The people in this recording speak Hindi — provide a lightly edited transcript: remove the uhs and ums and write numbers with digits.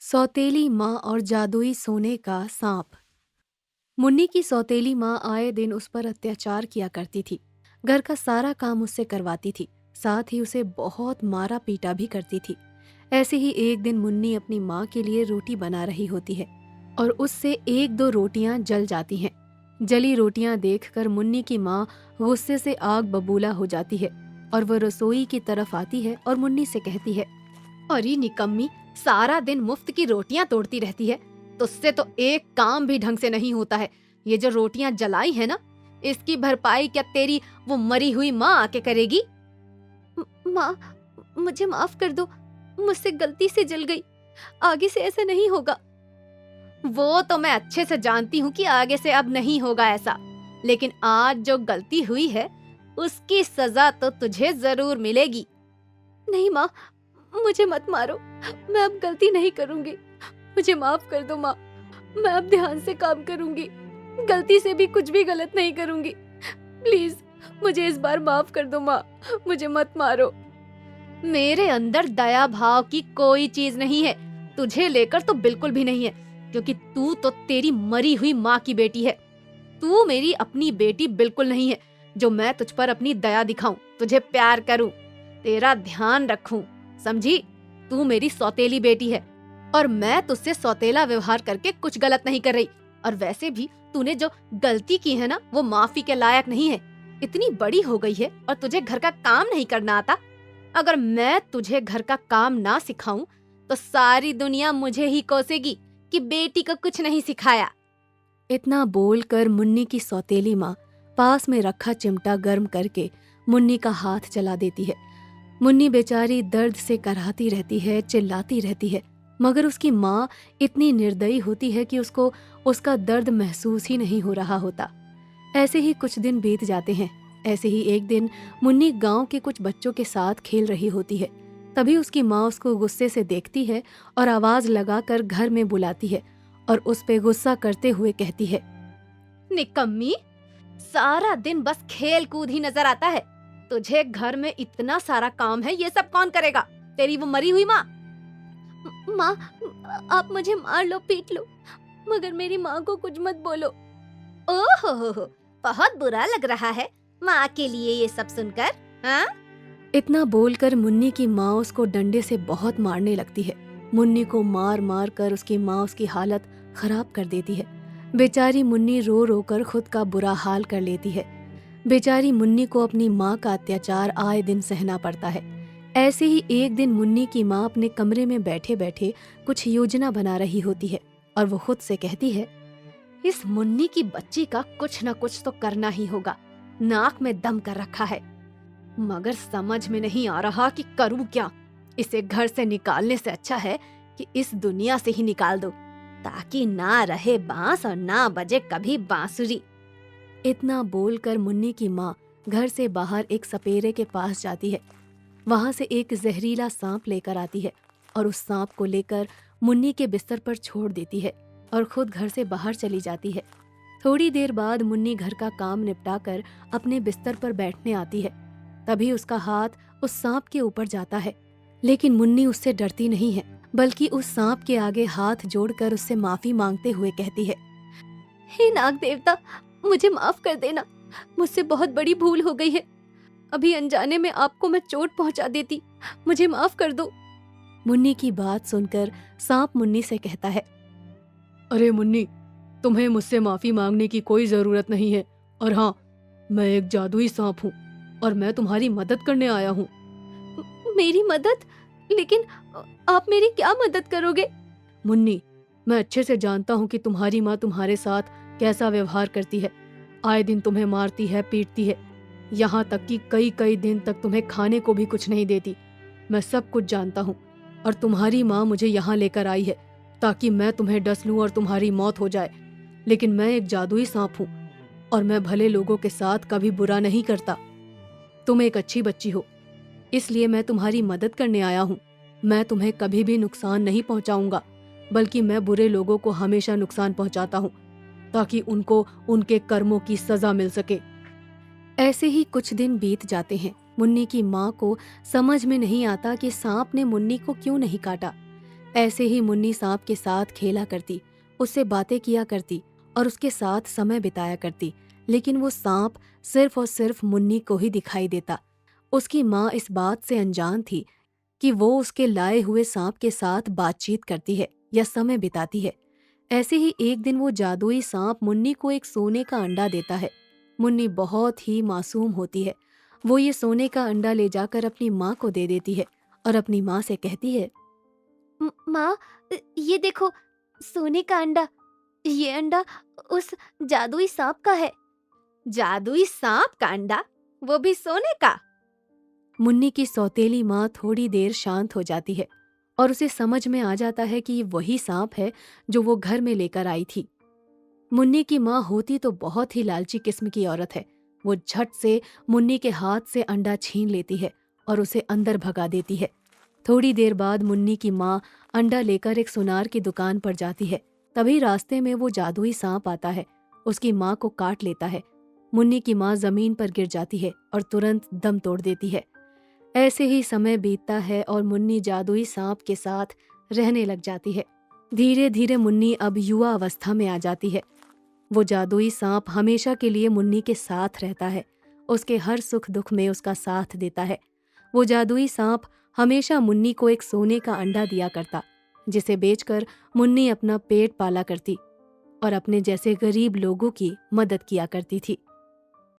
सौतेली माँ और जादुई सोने का सांप। मुन्नी की सौतेली माँ आए दिन उस पर अत्याचार किया करती थी। घर का सारा काम उससे करवाती थी, साथ ही उसे बहुत मारा पीटा भी करती थी। ऐसे ही एक दिन मुन्नी अपनी माँ के लिए रोटी बना रही होती है और उससे एक दो रोटियां जल जाती हैं। जली रोटियां देखकर मुन्नी की माँ गुस्से से आग बबूला हो जाती है और वह रसोई की तरफ आती है और मुन्नी से कहती है, अरे निकम्मी, सारा दिन मुफ्त की रोटियां तोड़ती रहती है। तुझसे तो एक काम भी ढंग से नहीं होता है। ये जो रोटियां जलाई है ना, इसकी भरपाई क्या तेरी वो मरी हुई माँ आके करेगी? माँ, मुझे माफ कर दो, मुझसे गलती से जल गई। आगे से ऐसा नहीं होगा। वो तो मैं अच्छे से जानती हूँ कि आगे से अब नहीं होगा ऐसा, लेकिन आज जो गलती हुई है उसकी सजा तो तुझे जरूर मिलेगी। नहीं माँ, मुझे मत मारो। मैं अब गलती नहीं करूंगी। मुझे माफ कर दो माँ। मैं अब ध्यान से काम करूंगी। गलती से भी कुछ भी गलत नहीं करूंगी। प्लीज मुझे इस बार माफ कर दो माँ। मुझे मत मारो। मेरे अंदर दया भाव की कोई चीज नहीं है। तुझे लेकर तो बिल्कुल भी नहीं है, क्योंकि तू तो तेरी मरी हुई माँ की बेटी है। तू मेरी अपनी बेटी बिल्कुल नहीं है, जो मैं तुझ पर अपनी दया दिखाऊं, तुझे प्यार करूं, तेरा ध्यान रखूं। समझी? तू मेरी सौतेली बेटी है और मैं तुझसे सौतेला व्यवहार करके कुछ गलत नहीं कर रही। और वैसे भी तूने जो गलती की है ना, वो माफी के लायक नहीं है। इतनी बड़ी हो गई है और तुझे घर का काम नहीं करना आता। अगर मैं तुझे घर का काम ना सिखाऊं तो सारी दुनिया मुझे ही कोसेगी कि बेटी को कुछ नहीं सिखाया। इतना बोलकर मुन्नी की सौतेली माँ पास में रखा चिमटा गर्म करके मुन्नी का हाथ जला देती है। मुन्नी बेचारी दर्द से कराहती रहती है, चिल्लाती रहती है, मगर उसकी माँ इतनी निर्दयी होती है कि उसको उसका दर्द महसूस ही नहीं हो रहा होता। ऐसे ही कुछ दिन बीत जाते हैं। ऐसे ही एक दिन मुन्नी गांव के कुछ बच्चों के साथ खेल रही होती है। तभी उसकी माँ उसको गुस्से से देखती है और आवाज लगाकर घर में बुलाती है और उस पे गुस्सा करते हुए कहती है, निकम्मी, सारा दिन बस खेल कूद ही नजर आता है। तुझे घर में इतना सारा काम है, ये सब कौन करेगा? तेरी वो मरी हुई माँ। माँ, आप मुझे मार लो, पीट लो, मगर मेरी माँ को कुछ मत बोलो। ओहो हो, बहुत बुरा लग रहा है माँ के लिए ये सब सुनकर, हाँ? इतना बोलकर मुन्नी की माँ उसको डंडे से बहुत मारने लगती है। मुन्नी को मार मार कर उसकी माँ उसकी हालत खराब कर देती है। बेचारी मुन्नी रो रो कर खुद का बुरा हाल कर लेती है। बेचारी मुन्नी को अपनी माँ का अत्याचार आए दिन सहना पड़ता है। ऐसे ही एक दिन मुन्नी की माँ अपने कमरे में बैठे बैठे कुछ योजना बना रही होती है और वो खुद से कहती है, इस मुन्नी की बच्ची का कुछ न कुछ तो करना ही होगा। नाक में दम कर रखा है, मगर समझ में नहीं आ रहा कि करूं क्या। इसे घर से निकालने से अच्छा है कि इस दुनिया से ही निकाल दो, ताकि ना रहे बांस और ना बजे कभी बांसुरी। इतना बोलकर मुन्नी की माँ घर से बाहर एक सपेरे के पास जाती है। वहां से एक जहरीला सांप लेकर आती है और उस सांप को लेकर मुन्नी के बिस्तर पर छोड़ देती है और खुद घर से बाहर चली जाती है। थोड़ी देर बाद मुन्नी घर का काम निपटाकर अपने बिस्तर पर बैठने आती है। तभी उसका हाथ उस सांप के ऊपर जाता है, लेकिन मुन्नी उससे डरती नहीं है, बल्कि उस सांप के आगे हाथ जोड़कर उससे माफी मांगते हुए कहती है, हे नाग देवता, मुझे माफ कर देना। मुझसे बहुत बड़ी भूल हो गई है। अभी अनजाने में आपको मैं चोट पहुंचा देती। मुझे माफ कर दो। मुन्नी की बात सुनकर सांप मुन्नी से कहता है, अरे मुन्नी, तुम्हें मुझसे माफी मांगने की कोई जरूरत नहीं है। और हाँ, मैं एक जादुई सांप हूँ और मैं तुम्हारी मदद करने आया हूँ। मेरी मदद? लेकिन आप मेरी क्या मदद करोगे? मुन्नी, मैं अच्छे से जानता हूँ कि तुम्हारी माँ तुम्हारे साथ कैसा व्यवहार करती है। आए दिन तुम्हें मारती है, पीटती है, यहाँ तक कि कई कई दिन तक तुम्हें खाने को भी कुछ नहीं देती। मैं सब कुछ जानता हूँ और तुम्हारी माँ मुझे यहाँ लेकर आई है ताकि मैं तुम्हें डस लूं और तुम्हारी मौत हो जाए। लेकिन मैं एक जादुई सांप हूँ और मैं भले लोगों के साथ कभी बुरा नहीं करता। तुम एक अच्छी बच्ची हो, इसलिए मैं तुम्हारी मदद करने आया हूँ। मैं तुम्हें कभी भी नुकसान नहीं पहुँचाऊंगा, बल्कि मैं बुरे लोगों को हमेशा नुकसान पहुँचाता हूँ ताकि उनको उनके कर्मों की सजा मिल सके। ऐसे ही कुछ दिन बीत जाते हैं। मुन्नी की माँ को समझ में नहीं आता कि सांप ने मुन्नी को क्यों नहीं काटा। ऐसे ही मुन्नी सांप के साथ खेला करती, उससे बातें किया करती और उसके साथ समय बिताया करती। लेकिन वो सांप सिर्फ और सिर्फ मुन्नी को ही दिखाई देता। उसकी माँ इस बात से अनजान थी कि वो उसके लाए हुए सांप के साथ बातचीत करती है या समय बिताती है। ऐसे ही एक दिन वो जादुई सांप मुन्नी को एक सोने का अंडा देता है। मुन्नी बहुत ही मासूम होती है। वो ये सोने का अंडा ले जाकर अपनी माँ को दे देती है और अपनी माँ से कहती है, माँ, ये देखो, सोने का अंडा। ये अंडा उस जादुई सांप का है। जादुई सांप का अंडा, वो भी सोने का? मुन्नी की सौतेली माँ थोड़ी देर शांत हो जाती है और उसे समझ में आ जाता है कि ये वही सांप है जो वो घर में लेकर आई थी। मुन्नी की माँ होती तो बहुत ही लालची किस्म की औरत है। वो झट से मुन्नी के हाथ से अंडा छीन लेती है और उसे अंदर भगा देती है। थोड़ी देर बाद मुन्नी की माँ अंडा लेकर एक सुनार की दुकान पर जाती है। तभी रास्ते में वो जादुई सांप आता है, उसकी माँ को काट लेता है। मुन्नी की माँ जमीन पर गिर जाती है और तुरंत दम तोड़ देती है। ऐसे ही समय बीतता है और मुन्नी जादुई सांप के साथ रहने लग जाती है। धीरे धीरे मुन्नी अब युवा अवस्था में आ जाती है। वो जादुई सांप हमेशा के लिए मुन्नी के साथ रहता है, उसके हर सुख दुख में उसका साथ देता है। वो जादुई सांप हमेशा मुन्नी को एक सोने का अंडा दिया करता, जिसे बेचकर मुन्नी अपना पेट पाला करती और अपने जैसे गरीब लोगों की मदद किया करती थी।